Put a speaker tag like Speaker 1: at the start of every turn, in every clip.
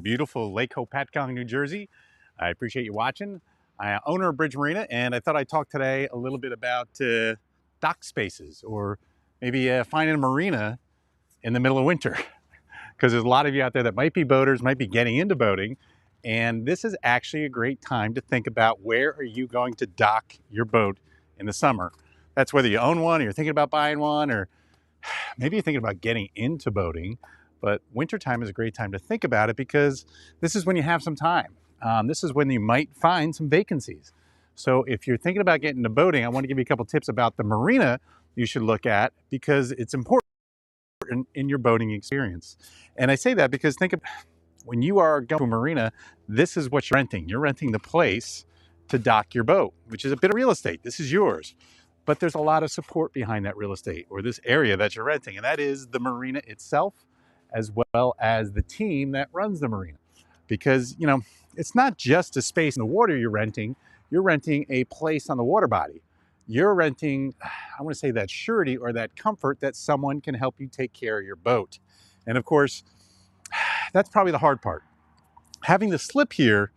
Speaker 1: beautiful Lake Hopatcong, New Jersey. I appreciate you watching. I'm owner of Bridge Marina, and I thought I'd talk today a little bit about dock spaces, or maybe finding a marina in the middle of winter. Because there's a lot of you out there that might be boaters, might be getting into boating, and this is actually a great time to think about where are you going to dock your boat in the summer. That's whether you own one, or you're thinking about buying one, or maybe you're thinking about getting into boating. But wintertime is a great time to think about it, because this is when you have some time. This is when you might find some vacancies. So if you're thinking about getting into boating, I want to give you a couple tips about the marina you should look at, because it's important in your boating experience. And I say that because think of when you are going to a marina, this is what you're renting. You're renting the place to dock your boat, which is a bit of real estate. This is yours. But there's a lot of support behind that real estate, or this area that you're renting, and that is the marina itself, as well as the team that runs the marina. Because, you know, it's not just a space in the water you're renting a place on the water body. You're renting, I want to say, that surety or that comfort that someone can help you take care of your boat. And of course, that's probably the hard part. Having the slip here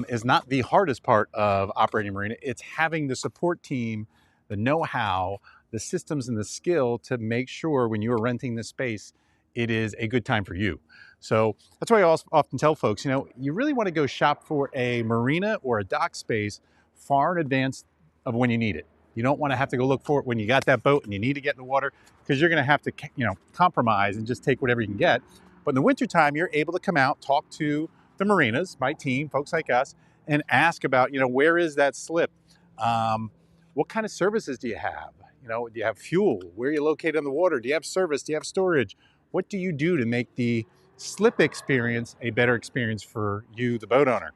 Speaker 1: is not the hardest part of operating a marina. It's having the support team, the know-how, the systems, and the skill to make sure when you are renting this space, it is a good time for you. So that's why I often tell folks, you know, you really want to go shop for a marina or a dock space far in advance of when you need it. You don't want to have to go look for it when you got that boat and you need to get in the water, because you're going to have to, you know, compromise and just take whatever you can get. But in the wintertime, you're able to come out, talk to the marinas, my team, folks like us, and ask about, you know, where is that slip? What kind of services do you have? You know, do you have fuel? Where are you located on the water? Do you have service? Do you have storage? What do you do to make the slip experience a better experience for you, the boat owner?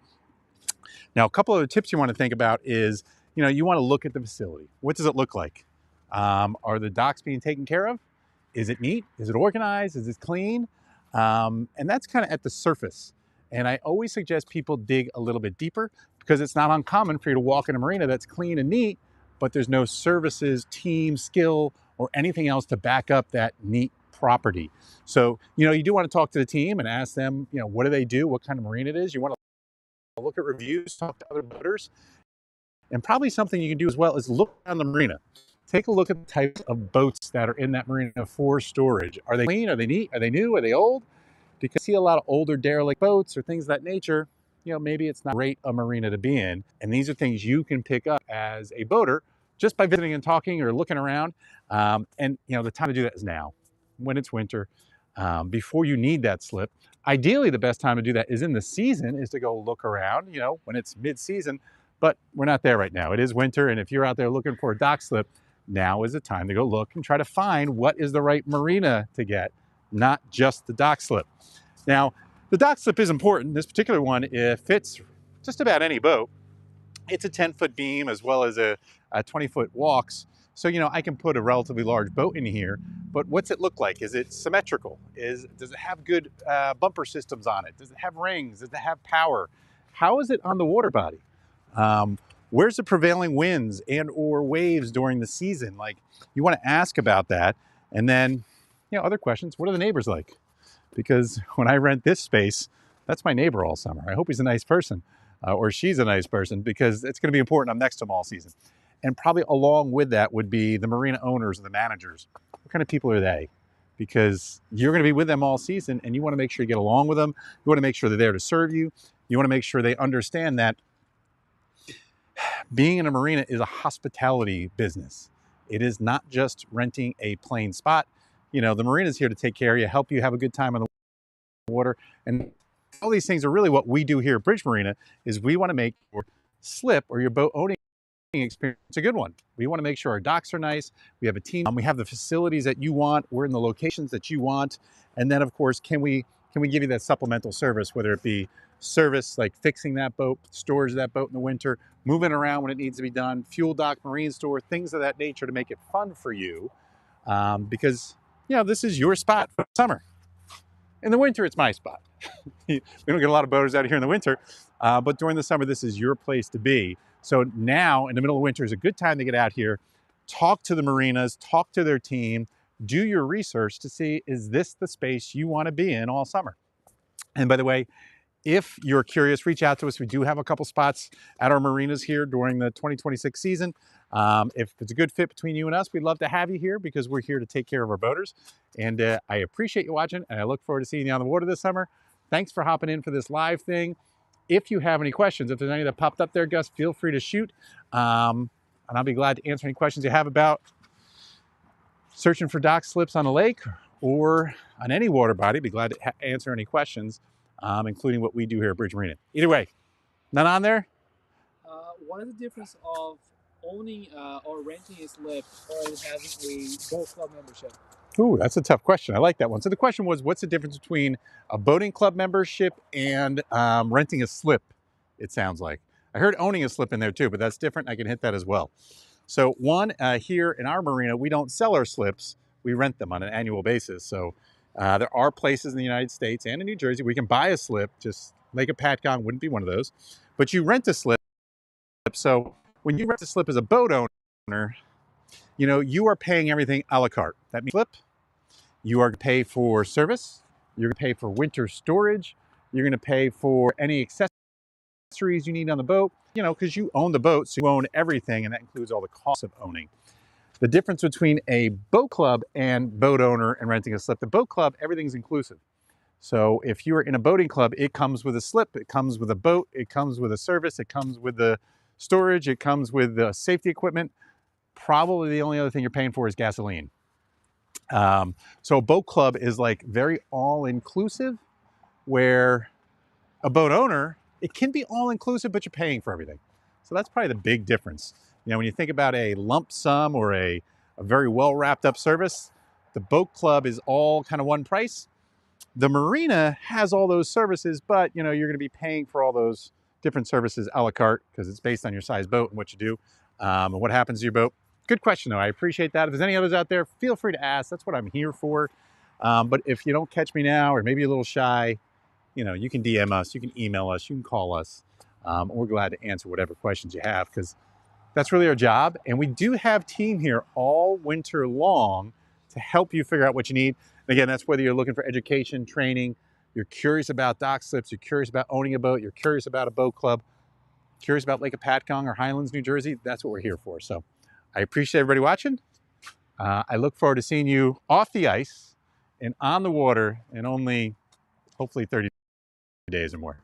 Speaker 1: Now, a couple of the tips you want to think about is, you know, you want to look at the facility. What does it look like? Are the docks being taken care of? Is it neat? Is it organized? Is it clean? And that's kind of at the surface. And I always suggest people dig a little bit deeper, because it's not uncommon for you to walk in a marina that's clean and neat, but there's no services, team, skill, or anything else to back up that neat property. So, you know, you do want to talk to the team and ask them, you know, what do they do? What kind of marina it is? You want to look at reviews, talk to other boaters. And probably something you can do as well is look around the marina. Take a look at the types of boats that are in that marina for storage. Are they clean? Are they neat? Are they new? Are they old? Because you see a lot of older derelict boats or things of that nature, you know, maybe it's not great a marina to be in. And these are things you can pick up as a boater just by visiting and talking or looking around. And, you know, the time to do that is now, when it's winter, before you need that slip. Ideally, the best time to do that is in the season, is to go look around, you know, when it's mid-season. But we're not there right now. It is winter, and if you're out there looking for a dock slip, now is the time to go look and try to find what is the right marina to get, not just the dock slip. Now, the dock slip is important. This particular one, it fits just about any boat. It's a 10-foot beam as well as a 20-foot walks. So, you know, I can put a relatively large boat in here, but what's it look like? Is it symmetrical? Does it have good bumper systems on it? Does it have rings? Does it have power? How is it on the water body? Where's the prevailing winds and or waves during the season? Like, you want to ask about that. And then, you know, other questions, what are the neighbors like? Because when I rent this space, that's my neighbor all summer. I hope he's a nice person, or she's a nice person, because it's going to be important. I'm next to him all season. And probably along with that would be the marina owners and the managers. What kind of people are they? Because you're going to be with them all season, and you want to make sure you get along with them. You want to make sure they're there to serve you. You want to make sure they understand that being in a marina is a hospitality business. It is not just renting a plain spot. You know, the marina is here to take care of you, help you have a good time on the water. And all these things are really what we do here at Bridge Marina, is we want to make your slip or your boat owning experience a good one. We want to make sure our docks are nice. We have a team. We have the facilities that you want. We're in the locations that you want. And then, of course, can we give you that supplemental service, whether it be service like fixing that boat, storage of that boat in the winter, moving around when it needs to be done, fuel dock, marine store, things of that nature to make it fun for you. Because, you know, this is your spot for summer. In the winter, it's my spot. We don't get a lot of boaters out here in the winter, but during the summer, this is your place to be. So now, in the middle of winter, is a good time to get out here, talk to the marinas, talk to their team, do your research to see, is this the space you want to be in all summer? And by the way, if you're curious, reach out to us. We do have a couple spots at our marinas here during the 2026 season. If it's a good fit between you and us, we'd love to have you here because we're here to take care of our boaters. And I appreciate you watching, and I look forward to seeing you on the water this summer. Thanks for hopping in for this live thing. If you have any questions, if there's any that popped up there, Gus, feel free to shoot. And I'll be glad to answer any questions you have about searching for dock slips on a lake or on any water body. Be glad to answer any questions, including what we do here at Bridge Marina. Either way, none on there?
Speaker 2: What is the difference of owning or renting a slip or having a boat club membership?
Speaker 1: Ooh, that's a tough question. I like that one. So the question was, what's the difference between a boating club membership and renting a slip, it sounds like. I heard owning a slip in there too, but that's different. I can hit that as well. So one, here in our marina, we don't sell our slips. We rent them on an annual basis. So there are places in the United States and in New Jersey we can buy a slip, just Lake of Patcon wouldn't be one of those. But you rent a slip. So when you rent a slip as a boat owner, you know, you are paying everything a la carte. That means slip, you are going to pay for service, you're going to pay for winter storage, you're going to pay for any accessories you need on the boat, you know, because you own the boat, so you own everything, and that includes all the costs of owning. The difference between a boat club and boat owner and renting a slip, the boat club, everything's inclusive. So if you're in a boating club, it comes with a slip, it comes with a boat, it comes with a service, it comes with the storage, it comes with the safety equipment. Probably the only other thing you're paying for is gasoline. So a boat club is like very all-inclusive, where a boat owner, it can be all-inclusive, but you're paying for everything. So that's probably the big difference. You know, when you think about a lump sum or a very well-wrapped up service, the boat club is all kind of one price. The marina has all those services, but you know, you're going to be paying for all those different services a la carte because it's based on your size boat and what you do and what happens to your boat. Good question, though. I appreciate that. If there's any others out there, feel free to ask. That's what I'm here for. But if you don't catch me now, or maybe you're a little shy, you know, you can DM us, you can email us, you can call us. We're glad to answer whatever questions you have because that's really our job. And we do have team here all winter long to help you figure out what you need. And again, that's whether you're looking for education, training, you're curious about dock slips, you're curious about owning a boat, you're curious about a boat club, curious about Lake of Patcon or Highlands, New Jersey. That's what we're here for. So I appreciate everybody watching. I look forward to seeing you off the ice and on the water in only hopefully 30 days or more.